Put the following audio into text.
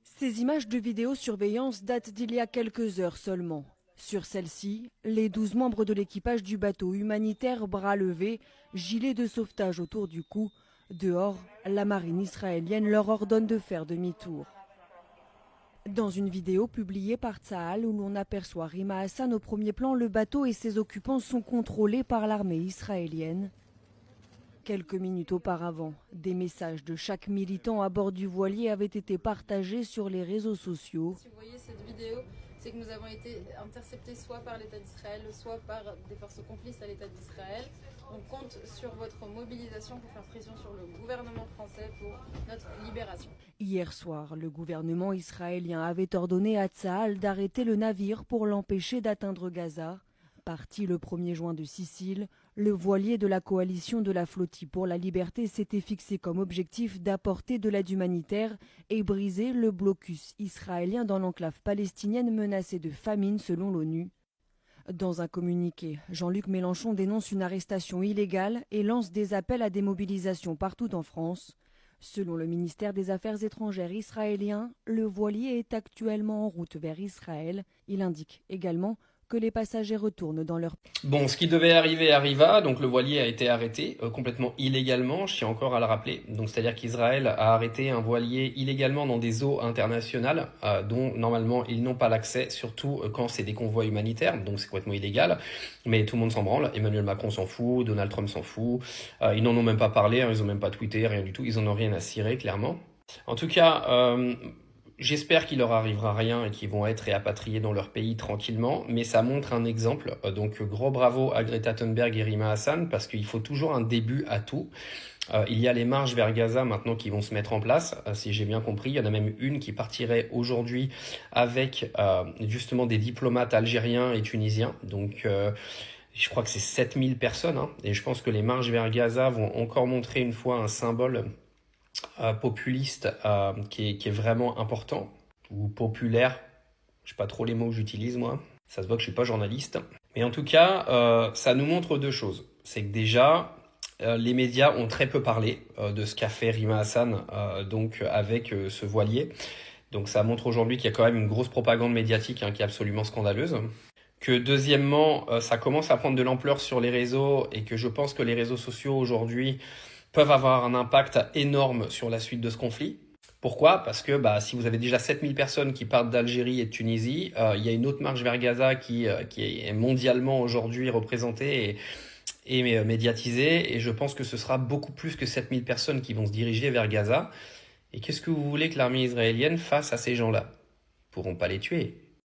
Ces images de vidéosurveillance datent d'il y a quelques heures seulement. Sur celle-ci, les 12 membres de l'équipage du bateau humanitaire bras levés, gilets de sauvetage autour du cou. Dehors, la marine israélienne leur ordonne de faire demi-tour. Dans une vidéo publiée par Tsahal où l'on aperçoit Rima Hassan au premier plan, le bateau et ses occupants sont contrôlés par l'armée israélienne. Quelques minutes auparavant, des messages de chaque militant à bord du voilier avaient été partagés sur les réseaux sociaux. Si vous voyez cette vidéo, c'est que nous avons été interceptés soit par l'État d'Israël, soit par des forces complices à l'État d'Israël. On compte sur votre mobilisation pour faire pression sur le gouvernement français pour notre libération. Hier soir, le gouvernement israélien avait ordonné à Tsahal d'arrêter le navire pour l'empêcher d'atteindre Gaza. Parti le 1er juin de Sicile, le voilier de la coalition de la flottille pour la liberté s'était fixé comme objectif d'apporter de l'aide humanitaire et briser le blocus israélien dans l'enclave palestinienne menacée de famine selon l'ONU. Dans un communiqué, Jean-Luc Mélenchon dénonce une arrestation illégale et lance des appels à des mobilisations partout en France. Selon le ministère des Affaires étrangères israélien, le voilier est actuellement en route vers Israël. Il indique également que les passagers retournent dans leur... Bon, ce qui devait arriver arriva, donc le voilier a été arrêté complètement illégalement, je tiens encore à le rappeler. Donc c'est-à-dire qu'Israël a arrêté un voilier illégalement dans des eaux internationales dont normalement ils n'ont pas l'accès, surtout quand c'est des convois humanitaires, donc c'est complètement illégal. Mais tout le monde s'en branle, Emmanuel Macron s'en fout, Donald Trump s'en fout, ils n'en ont même pas parlé, ils n'ont même pas tweeté, rien du tout, ils en ont rien à cirer clairement. En tout cas... J'espère qu'il leur arrivera rien et qu'ils vont être réapatriés dans leur pays tranquillement, mais ça montre un exemple. Donc gros bravo à Greta Thunberg et Rima Hassan parce qu'il faut toujours un début à tout. Il y a les marches vers Gaza maintenant qui vont se mettre en place, si j'ai bien compris. Il y en a même une qui partirait aujourd'hui avec justement des diplomates algériens et tunisiens. Donc je crois que c'est 7000 personnes et je pense que les marches vers Gaza vont encore montrer une fois un symbole populiste qui est vraiment important, ou populaire, je sais pas trop les mots que j'utilise moi, ça se voit que je suis pas journaliste, mais en tout cas ça nous montre deux choses, c'est que déjà les médias ont très peu parlé de ce qu'a fait Rima Hassan donc avec ce voilier, donc ça montre aujourd'hui qu'il y a quand même une grosse propagande médiatique qui est absolument scandaleuse. Que deuxièmement, ça commence à prendre de l'ampleur sur les réseaux et que je pense que les réseaux sociaux aujourd'hui peuvent avoir un impact énorme sur la suite de ce conflit. Pourquoi ? Parce que si vous avez déjà 7000 personnes qui partent d'Algérie et de Tunisie, il y a une autre marche vers Gaza qui est mondialement aujourd'hui représentée et médiatisée. Et je pense que ce sera beaucoup plus que 7000 personnes qui vont se diriger vers Gaza. Et qu'est-ce que vous voulez que l'armée israélienne fasse à ces gens-là ? Ils ne pourront pas les tuer.